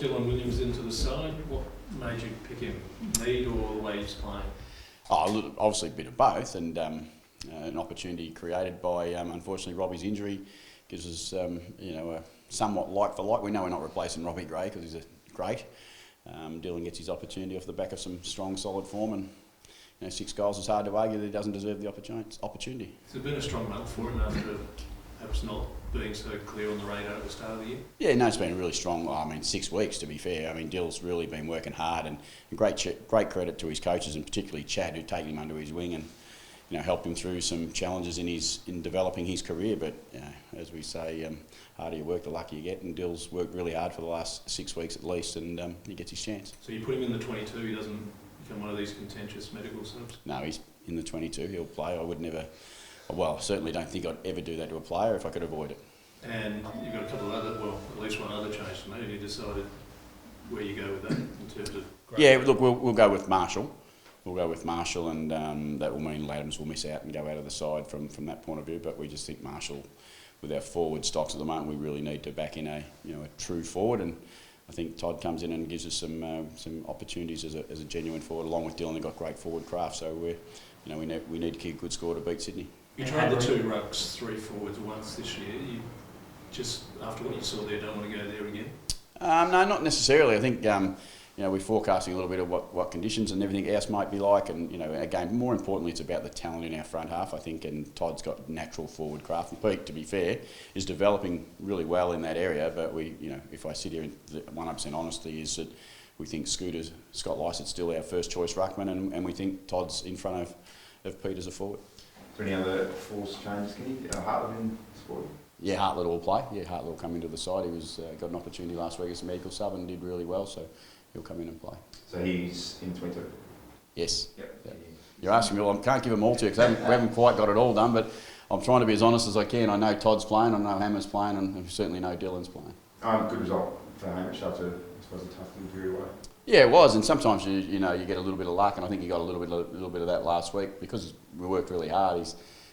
Dylan Williams into the side. What made you pick him? Need or the way he's playing? Oh, obviously a bit of both, and an opportunity created by, unfortunately, Robbie's injury gives us, a somewhat like for like. We know we're not replacing Robbie Gray because he's great. Dylan gets his opportunity off the back of some strong, solid form, and 6 goals is hard to argue that he doesn't deserve the opportunity. It's been a strong month for him after perhaps not being so clear on the radar at the start of the year. Yeah, no, it's been a really strong, 6 weeks to be fair. Dill's really been working hard, and great credit to his coaches, and particularly Chad, who've taken him under his wing and helped him through some challenges in developing his career. But as we say, harder you work, the luckier you get, and Dill's worked really hard for the last 6 weeks at least, and he gets his chance. So you put him in the 22, he doesn't become one of these contentious medical subs? No, he's in the 22, he'll play. I would never, well, I certainly don't think I'd ever do that to a player if I could avoid it. And you've got a couple of other, well, at least one other change to make. Have you decided where you go with that in terms of... Yeah, look, we'll go with Marshall. We'll go with Marshall, and that will mean Laddams will miss out and go out of the side from that point of view. But we just think Marshall, with our forward stocks at the moment, we really need to back in a true forward. And I think Todd comes in and gives us some opportunities as a genuine forward, along with Dylan. They've got great forward craft, so we need to kick a good score to beat Sydney. You tried the 2 rucks, 3 forwards once this year. You just, after what you saw there, don't want to go there again? No, not necessarily. I think we're forecasting a little bit of what conditions and everything else might be like, and again, more importantly, it's about the talent in our front half, I think, and Todd's got natural forward craft. And Pete, to be fair, is developing really well in that area. But if I sit here in 100% honesty, is that we think Scott Lycett's still our first choice ruckman, and we think Todd's in front of Pete as a forward. Is there any other force changes, Kenny? Hartlett in sport? Yeah, Hartlett will play. Yeah, Hartlett will come into the side. He got an opportunity last week as a medical sub and did really well, so he'll come in and play. So he's in 22? Yes. Yep. You're asking me, well, I can't give them all to you because we haven't quite got it all done, but I'm trying to be as honest as I can. I know Todd's playing, I know Hammer's playing, and I certainly know Dylan's playing. Good result for Hamish after, I suppose, a tough little period away. Yeah, it was, and sometimes you get a little bit of luck, and I think he got a little bit of that last week because we worked really hard.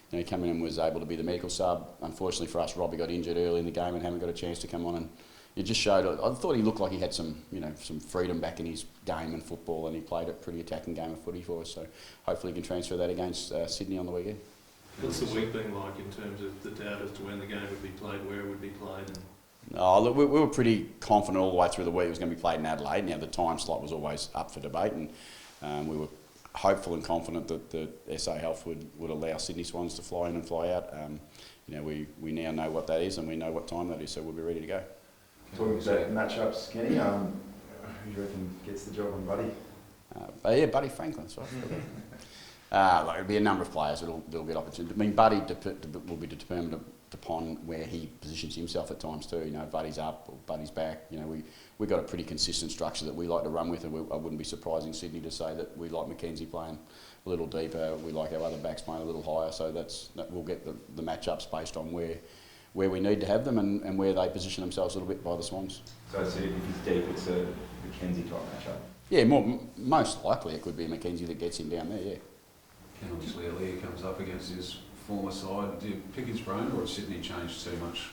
He came in and was able to be the medical sub. Unfortunately for us, Robbie got injured early in the game and haven't got a chance to come on, and it just showed. I thought he looked like he had some freedom back in his game and football, and he played a pretty attacking game of footy for us. So hopefully he can transfer that against Sydney on the weekend. What's the week been like in terms of the doubt as to when the game would be played, where it would be played? Look, we were pretty confident all the way through the week it was going to be played in Adelaide. Now the time slot was always up for debate, and we were hopeful and confident that the SA Health would allow Sydney Swans to fly in and fly out. We now know what that is and we know what time that is, so we'll be ready to go. Talking about matchups, Kenny, who do you reckon gets the job on Buddy? Buddy Franklin, sorry. It'll be a number of players that'll get opportunity. Buddy will be determined upon where he positions himself at times too. Buddy's up or Buddy's back. We've got a pretty consistent structure that we like to run with, and I wouldn't be surprising Sydney to say that we like Mackenzie playing a little deeper. We like our other backs playing a little higher. So that we'll get the matchups based on where we need to have them and where they position themselves a little bit by the Swans. So if he's deep, it's a Mackenzie type matchup? Yeah, most likely it could be Mackenzie that gets him down there, yeah. And obviously Aaliyah comes up against his former side. Do you pick his brain, or has Sydney changed too much?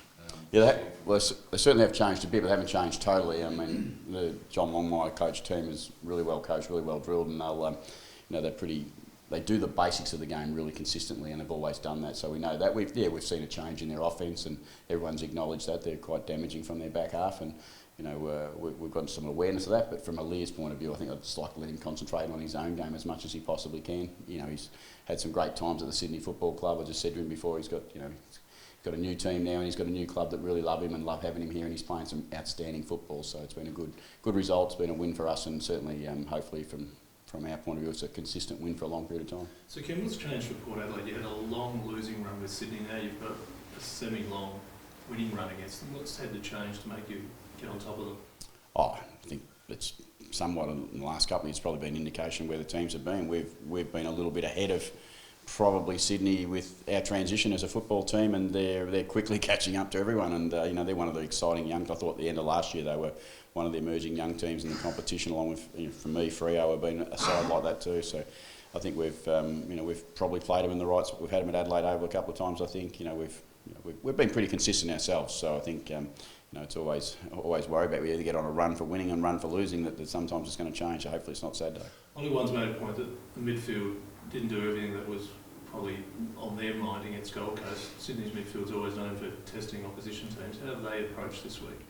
They certainly have changed a bit, but haven't changed totally. The John Longmire coach team is really well coached, really well drilled, and they do the basics of the game really consistently, and they've always done that. So we know that we've seen a change in their offence, and everyone's acknowledged that they're quite damaging from their back half, and we've got some awareness of that. But from Aaliyah's point of view, I think I'd just like to let him concentrate on his own game as much as he possibly can. He's had some great times at the Sydney Football Club. I just said to him before, he's got a new team now, and he's got a new club that really love him and love having him here, and he's playing some outstanding football. So it's been a good result. It's been a win for us, and certainly, hopefully, from our point of view, it's a consistent win for a long period of time. So Ken, what's changed for Port Adelaide? You had a long losing run with Sydney. Now you've got a semi-long winning run against them. What's had to change to make you get on top of them? I think it's somewhat in the last couple of years probably been an indication where the teams have been. We've been a little bit ahead of probably Sydney with our transition as a football team, and they're quickly catching up to everyone. And they're one of the exciting young. I thought at the end of last year they were one of the emerging young teams in the competition, along with for me, Freo have been a side like that too. So I think we've probably played them in the right. We've had them at Adelaide Oval a couple of times. I think we've been pretty consistent ourselves. So I think it's always worry about we either get on a run for winning and run for losing, that sometimes it's going to change. So hopefully it's not Saturday. Ollie One's made a point that the midfield didn't do everything that was probably on their mind against Gold Coast. Sydney's midfield's always known for testing opposition teams. How have they approached this week?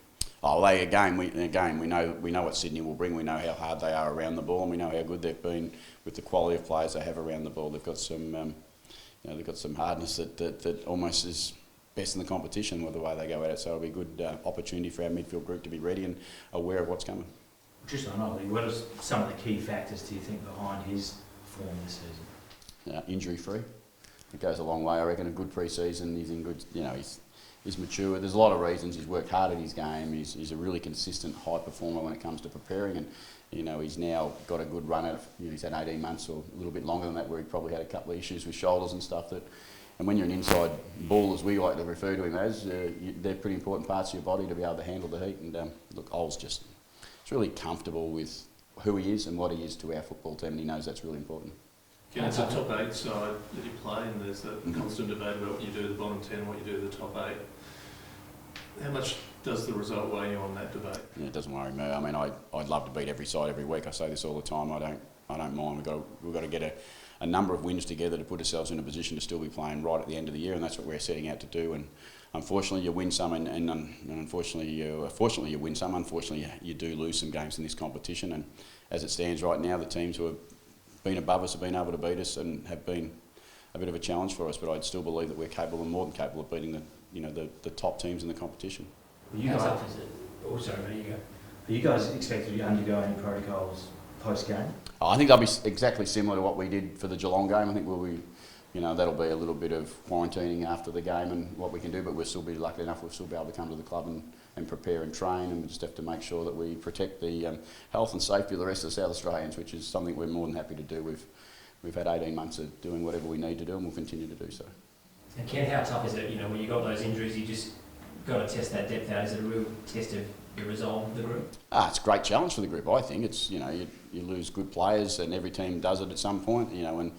Oh, we know what Sydney will bring. We know how hard they are around the ball, and we know how good they've been with the quality of players they have around the ball. They've got some, they've got some hardness that almost is best in the competition with the way they go at it. So it'll be a good opportunity for our midfield group to be ready and aware of what's coming. Just on Ollie, what are some of the key factors do you think behind his form this season? Injury free. It goes a long way. I reckon a good pre-season. He's in good. He's mature. There's a lot of reasons. He's worked hard at his game. He's a really consistent high performer when it comes to preparing, and he's now got a good run at it. He's had 18 months or a little bit longer than that, where he probably had a couple of issues with shoulders and stuff. And when you're an inside bull, as we like to refer to him as, they're pretty important parts of your body to be able to handle the heat. And look, Ol's it's really comfortable with who he is and what he is to our football team, and he knows that's really important. Yeah, it's a top 8 side that you play, and there's that constant debate about what you do to the bottom 10 and what you do to the top 8. How much does the result weigh you on that debate? Yeah, it doesn't worry me. I mean, I'd love to beat every side every week. I say this all the time. I don't mind. We've got to get a number of wins together to put ourselves in a position to still be playing right at the end of the year, and that's what we're setting out to do. And unfortunately, you win some, and fortunately you win some. Unfortunately, you do lose some games in this competition. And as it stands right now, the teams who have been above us have been able to beat us and have been a bit of a challenge for us. But I'd still believe that we're capable and more than capable of beating the top teams in the competition. Are you guys expected to undergo any protocols post game? I think they'll be exactly similar to what we did for the Geelong game. I think that'll be a little bit of quarantining after the game and what we can do, but we'll still be lucky enough. We'll still be able to come to the club and prepare and train, and we just have to make sure that we protect the health and safety of the rest of the South Australians, which is something we're more than happy to do. We've had 18 months of doing whatever we need to do, and we'll continue to do so. And Ken, how tough is it? When you got those injuries, you just got to test that depth out. Is it a real test of your resolve of the group? It's a great challenge for the group. I think it's you lose good players, and every team does it at some point. And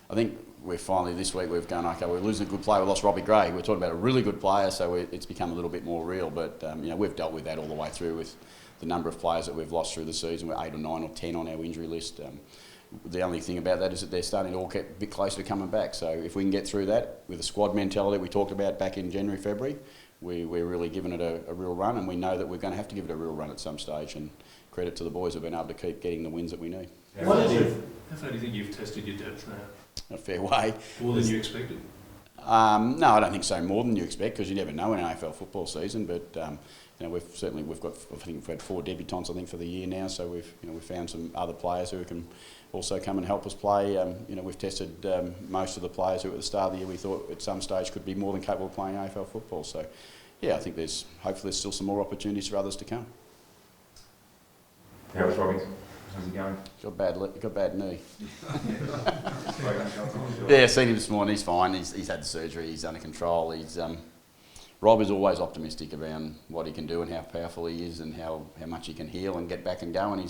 I think we're finally this week we've gone, okay, we're losing a good player. We lost Robbie Gray. We're talking about a really good player, so it's become a little bit more real. But we've dealt with that all the way through with the number of players that we've lost through the season. We're 8 or 9 or 10 on our injury list. The only thing about that is that they're starting to all get a bit closer to coming back. So if we can get through that with the squad mentality we talked about back in January, February, we're really giving it a real run, and we know that we're going to have to give it a real run at some stage. And credit to the boys who've been able to keep getting the wins that we need. How far do you think you've tested your depth now? A fair way. More than you expected? No, I don't think so. More than you expect, because you never know in an AFL football season. But we've got. I think we've had 4 debutants. I think for the year now. So we've found some other players who can also come and help us play. We've tested most of the players who at the start of the year we thought at some stage could be more than capable of playing AFL football. So yeah, I think hopefully there's still some more opportunities for others to come. How was Robbins? How's he going? Got bad knee. Yeah, seen him this morning. He's fine. He's had the surgery. He's under control. Rob is always optimistic around what he can do and how powerful he is and how much he can heal and get back and go. And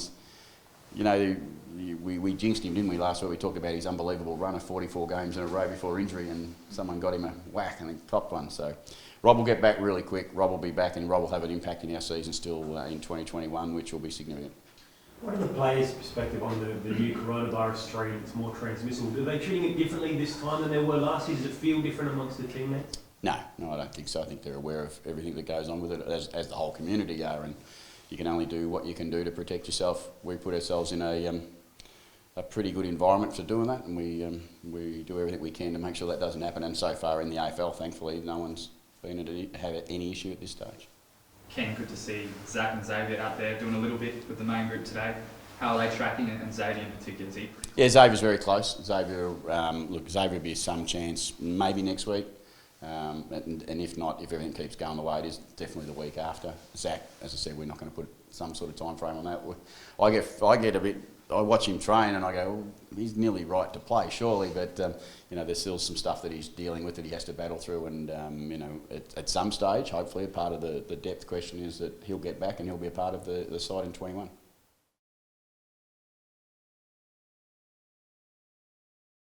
we jinxed him, didn't we, last week? We talked about his unbelievable run of 44 games in a row before injury, and someone got him a whack and he copped one. So Rob will get back really quick. Rob will be back, and Rob will have an impact in our season still in 2021, which will be significant. What are the players' perspective on the new coronavirus strain? It's more transmissible. Are they treating it differently this time than they were last year? Does it feel different amongst the teammates? No, I don't think so. I think they're aware of everything that goes on with it, as the whole community are, and you can only do what you can do to protect yourself. We put ourselves in a pretty good environment for doing that, and we do everything we can to make sure that doesn't happen. And so far in the AFL, thankfully, no one's been to have any issue at this stage. Ken, good to see Zach and Xavier out there doing a little bit with the main group today. How are they tracking, and Xavier in particular? Is he pretty close? Yeah, Xavier's very close. Xavier will be some chance maybe next week, and if not, if everything keeps going the way it is, definitely the week after. Zach, as I said, we're not going to put some sort of time frame on that. I watch him train and I go, well, he's nearly right to play, surely, but there's still some stuff that he's dealing with that he has to battle through, and at some stage, hopefully, a part of the depth question is that he'll get back and he'll be a part of the side in 21.